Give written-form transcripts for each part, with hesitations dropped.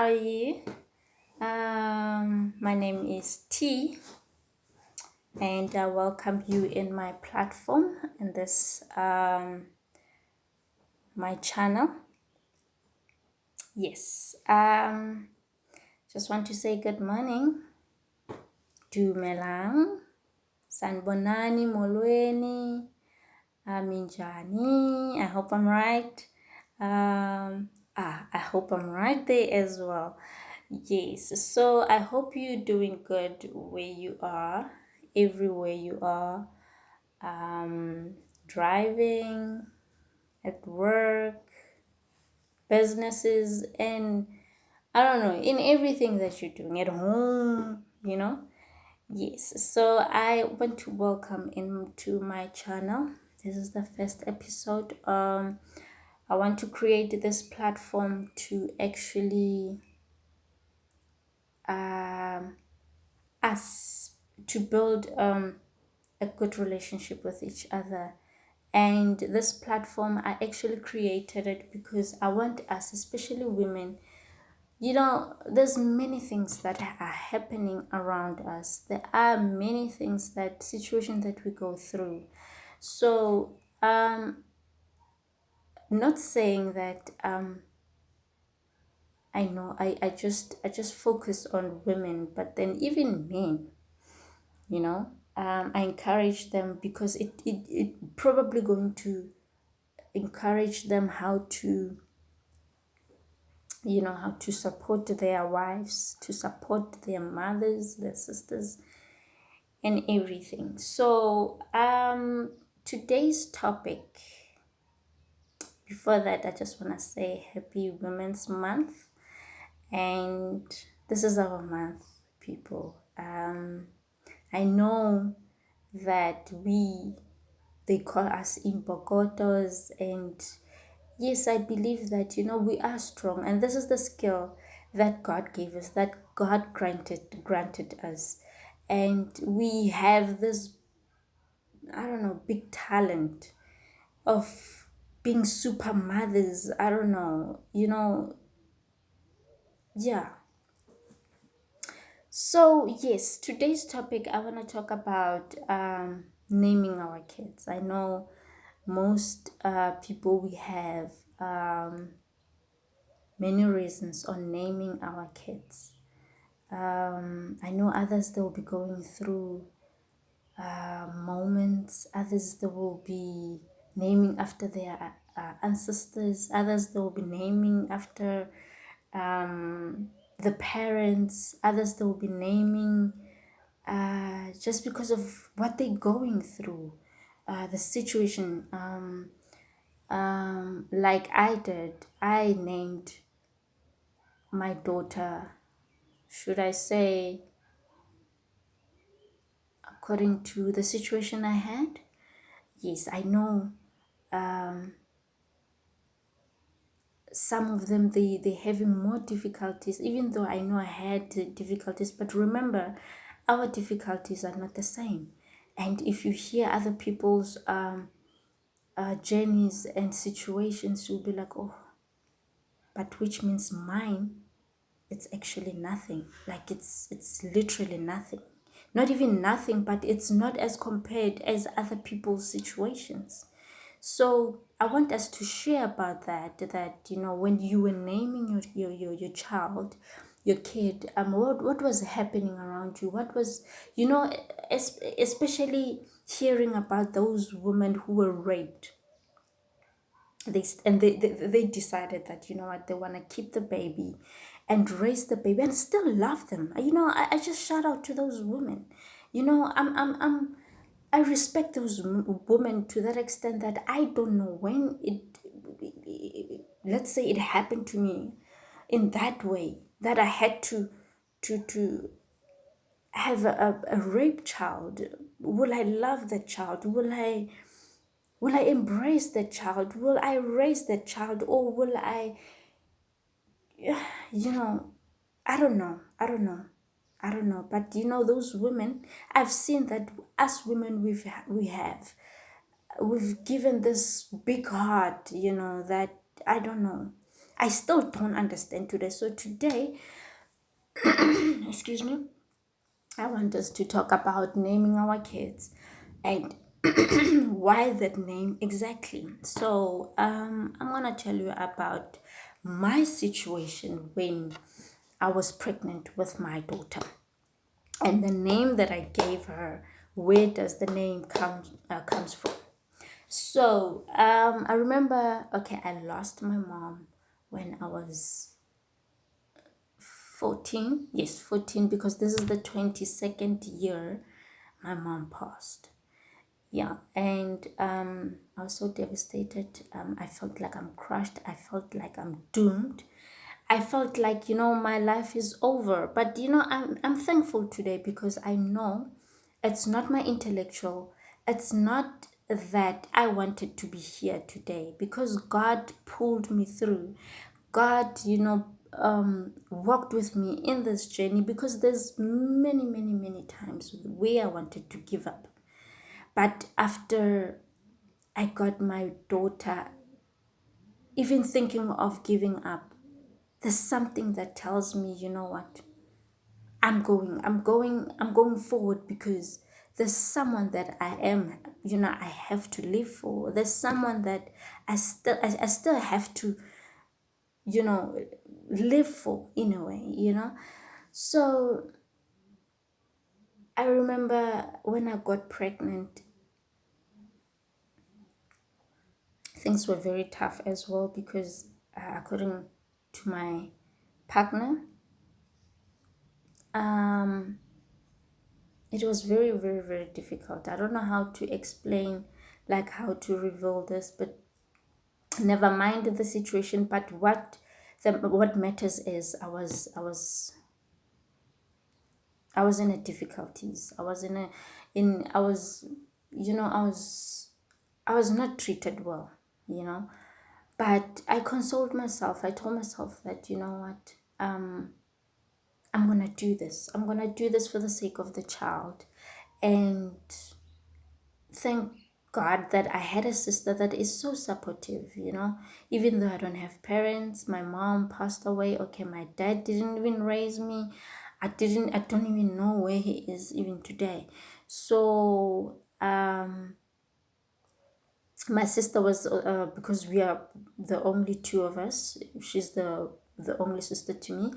are you? My name is T, and I welcome you in my platform in this my channel. Yes. Just want to say good morning. Dumelang, sanbonani, molweni, minjani. I hope I'm right. I hope I'm right there as well. Yes, so I hope you're doing good where you are, everywhere you are, driving, at work, businesses, and I don't know, in everything that you're doing at home. Yes, so I want to welcome into my channel. This is the first episode. I want to create this platform to actually us to build a good relationship with each other. And this platform, I actually created it because I want us, especially women, there's many things that are happening around us. There are many things situations that we go through. So, not saying that I know I just focus on women, but then even men, I encourage them because it probably going to encourage them how to support their wives, to support their mothers, their sisters, and everything. So today's topic, before that, I just want to say happy Women's Month. And this is our month, people. I know that they call us imbokotos, and yes, I believe that we are strong, and this is the skill that God gave us, that God granted us, and we have this, I don't know, big talent of being super mothers. I don't know, yeah. So yes, today's topic, I want to talk about naming our kids. I know most people, we have many reasons on naming our kids. I know others, they will be going through moments. Others, they will be naming after their ancestors. Others, they will be naming after the parents. Others, they will be naming just because of what they're going through, the situation. Like I did, I named my daughter, should I say, according to the situation I had. Yes, I know some of them, they having more difficulties, even though I know I had difficulties. But remember, our difficulties are not the same. And if you hear other people's journeys and situations, you'll be like, oh, but which means mine, it's actually nothing. Like it's literally nothing. Not even nothing, but it's not as compared as other people's situations. So I want us to share about that when you were naming your child, your kid, what was happening around you, what was, especially hearing about those women who were raped. They decided that, they want to keep the baby and raise the baby and still love them. I just shout out to those women. I respect those women to that extent that I don't know when let's say it happened to me in that way, that I had to have a rape child. Will I love the child? Will I embrace the child? Will I raise the child? Or will I, you know, I don't know. I don't know. I don't know. But those women, I've seen that us women, we've given this big heart, that I don't know. I still don't understand today. So today, excuse me, I want us to talk about naming our kids and why that name exactly. So I'm gonna tell you about my situation when I was pregnant with my daughter and the name that I gave her. Where does the name comes from? So I remember. Okay, I lost my mom when I was 14. Yes, 14, because this is the 22nd year my mom passed. Yeah, and I was so devastated. I felt like I'm crushed. I felt like I'm doomed. I felt like, my life is over. But, I'm thankful today because I know it's not my intellectual, it's not that I wanted to be here today, because God pulled me through. God, walked with me in this journey, because there's many, many, many times where I wanted to give up. But after I got my daughter, even thinking of giving up, there's something that tells me, you know what? I'm going forward, because there's someone that I have to live for. There's someone that I still have to, you know, live for in a way. So I remember when I got pregnant, things were very tough as well, because according to my partner, um, it was very, very, very difficult. I don't know how to explain, like how to reveal this, but never mind the situation. But what matters is I was in a difficulties. I was in a in I was you know I was not treated well, you know. But I consoled myself. I told myself that, you know what, I'm gonna do this. I'm gonna do this for the sake of the child. And thank God that I had a sister that is so supportive. Even though I don't have parents, my mom passed away. Okay, my dad didn't even raise me. I don't even know where he is even today. So, my sister was, because we are the only two of us, she's the only sister to me.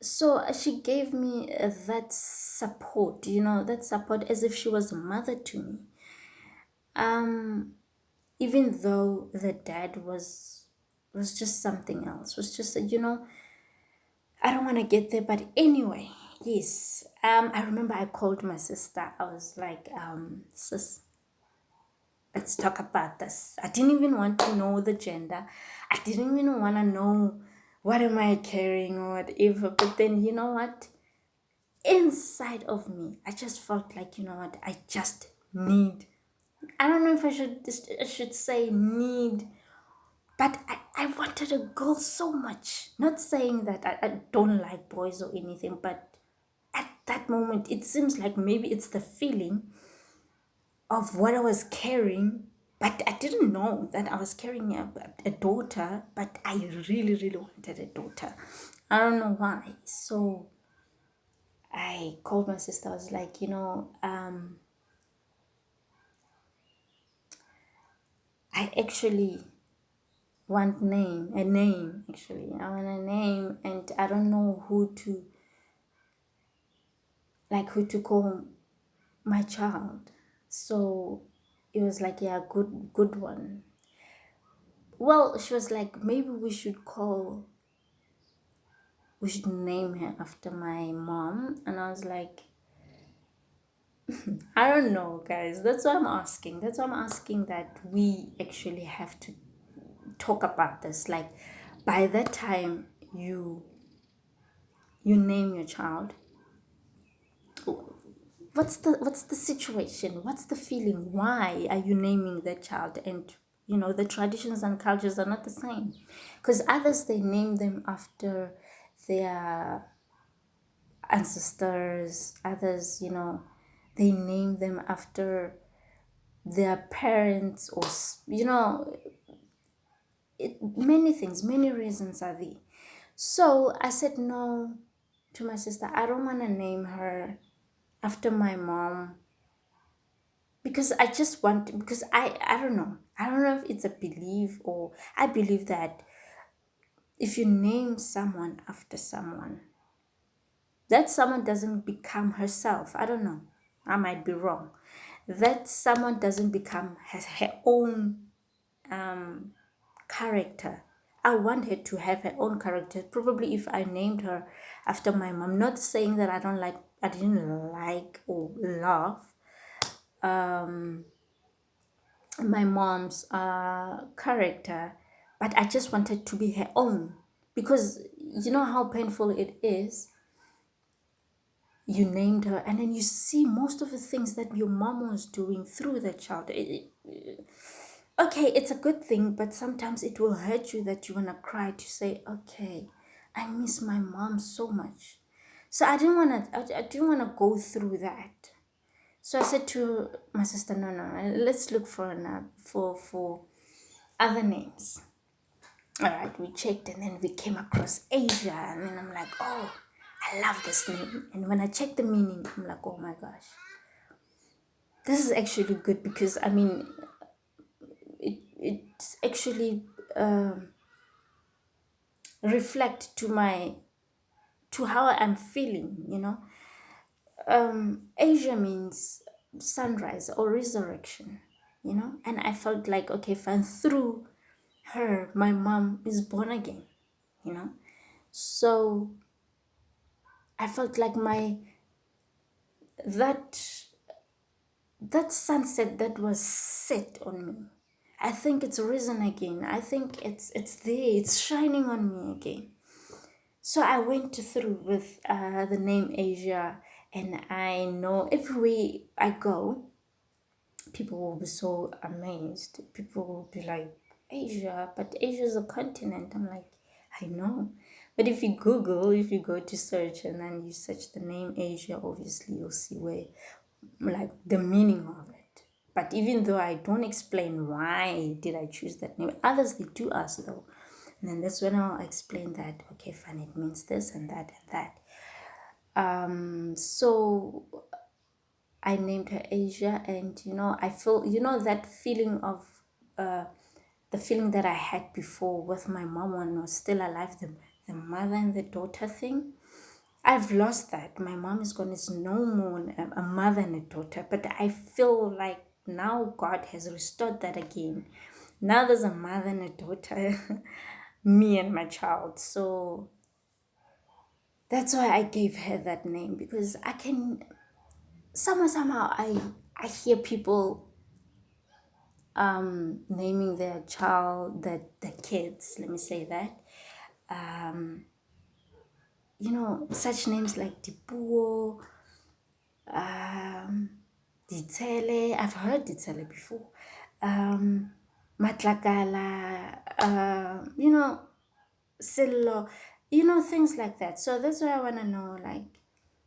So she gave me that support, that support, as if she was a mother to me. Even though the dad was just something else, was just, I don't want to get there, but anyway, yes. I remember I called my sister. I was like, sis, let's talk about this. I didn't even want to know the gender. I didn't even want to know what am I carrying or whatever. But then, you know what? Inside of me, I just felt like, you know what? I just need. I don't know if I should say need, but I wanted a girl so much. Not saying that I don't like boys or anything, but at that moment, it seems like maybe it's the feeling of what I was carrying. But I didn't know that I was carrying a daughter, but I really, really wanted a daughter. I don't know why. So I called my sister. I was like, I actually want a name actually. I want a name, and I don't know who to call my child. So it was like, yeah, good one. Well, she was like, maybe we should name her after my mom. And I was like, I don't know, guys. That's why I'm asking. That's why I'm asking that we actually have to talk about this. Like, by that time you name your child, what's the situation? What's the feeling? Why are you naming the child? And the traditions and cultures are not the same, because others, they name them after their ancestors. Others, they name them after their parents, or many things, many reasons are there. So I said no to my sister. I don't want to name her after my mom because I just want, because I don't know. I don't know if it's a belief, or I believe that if you name someone after someone, that someone doesn't become herself. I don't know. I might be wrong. That someone doesn't become her own character. I want her to have her own character. Probably if I named her after my mom, not saying that I didn't like or love my mom's character, but I just wanted to be her own, because you know how painful it is. You named her, and then you see most of the things that your mom was doing through the child. Okay, it's a good thing, but sometimes it will hurt you that you want to cry to say, okay, I miss my mom so much. So I didn't want to go through that. So I said to my sister, no, no, no, let's look for another, for other names. All right, we checked, and then we came across Asia, and then I'm like, oh, I love this name. And when I checked the meaning, I'm like, oh my gosh, this is actually good, because I mean, it's actually reflect to how I'm feeling, you know. Asia means sunrise or resurrection, you know, and I felt like, okay, fine, through her, my mom is born again, you know. So I felt like that that sunset that was set on me, I think it's risen again. I think it's there, it's shining on me again. So I went through with the name Asia, and I know everywhere I go, people will be so amazed. People will be like, Asia, but Asia is a continent. I'm like, I know. But if you Google, if you go to search and then you search the name Asia, obviously you'll see where, like, the meaning of it. But even though I don't explain why did I choose that name, others they do ask though. And then that's when I'll explain that, okay, fine, it means this and that and that. So I named her Asia, and you know, I feel, you know, that feeling of the feeling that I had before with my mom when I was still alive, the mother and the daughter thing. I've lost that. My mom is gone. It's no more a mother and a daughter. But I feel like now God has restored that again. Now there's a mother and a daughter, me and my child. So that's why I gave her that name, because I can somehow I hear people naming their child, the kids, let me say that, you know, such names like Dipuo, Ditele. I've heard Ditele before. Matlakala, you know, Sillo, you know, things like that. So that's why I want to know, like,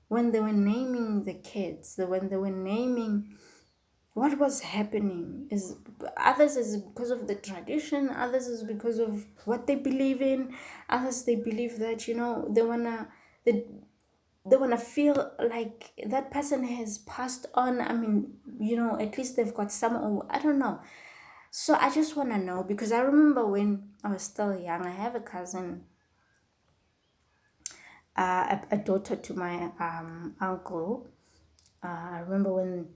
when they were naming the kids, when they were naming, what was happening, is others is because of the tradition, others is because of what they believe in, others they believe that, you know, they, they wanna feel like that person has passed on. I mean, you know, at least they've got some, or I don't know. So I just want to know, because I remember when I was still young, I have a cousin, a daughter to my uncle. I remember when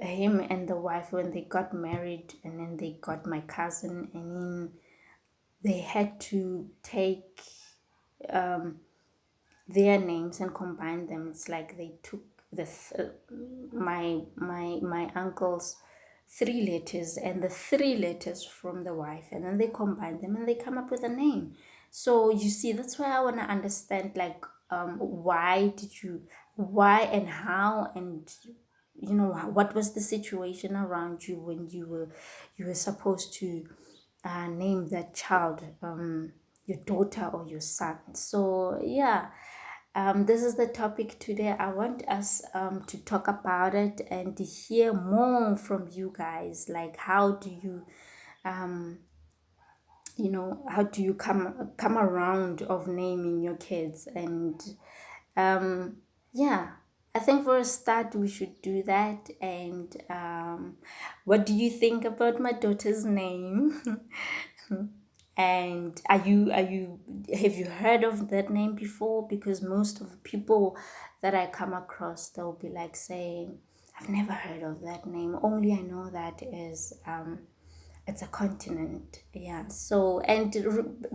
him and the wife, when they got married, and then they got my cousin, and then they had to take their names and combine them. It's like they took my uncle's three letters and the three letters from the wife, and then they combine them and they come up with a name. So you see, that's why I want to understand, like, why and how, and you know, what was the situation around you when you were supposed to name that child, your daughter or your son. So yeah, this is the topic today. I want us to talk about it and to hear more from you guys. Like, how do you how do you come around of naming your kids? And yeah, I think for a start we should do that. And what do you think about my daughter's name? And are you have you heard of that name before? Because most of the people that I come across, they'll be like saying, I've never heard of that name. Only I know that is it's a continent. Yeah. So, and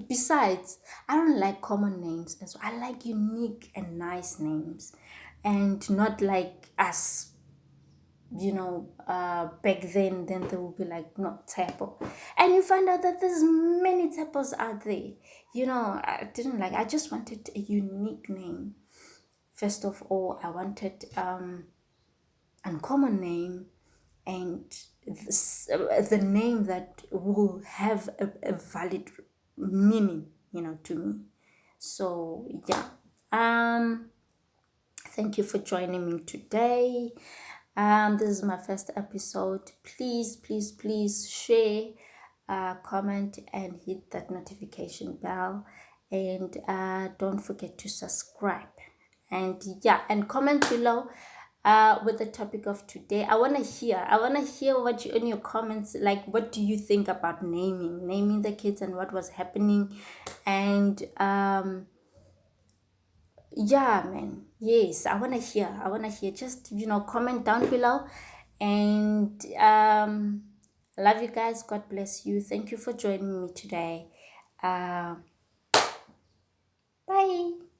besides, I don't like common names as well. I like unique and nice names, and not like us, back then they will be like, not Tepo. And you find out that there's many Tepos out there. I didn't like, I just wanted a unique name. First of all, I wanted uncommon name, and the name that will have a valid meaning, to me. So yeah. Thank you for joining me today. This is my first episode. Please, please, please share, comment, and hit that notification bell. And don't forget to subscribe. And yeah, and comment below with the topic of today. I wanna hear what you in your comments, like, what do you think about naming the kids and what was happening. And yeah, man. Yes, I wanna hear. Just comment down below. And I love you guys. God bless you. Thank you for joining me today. uh, Bye.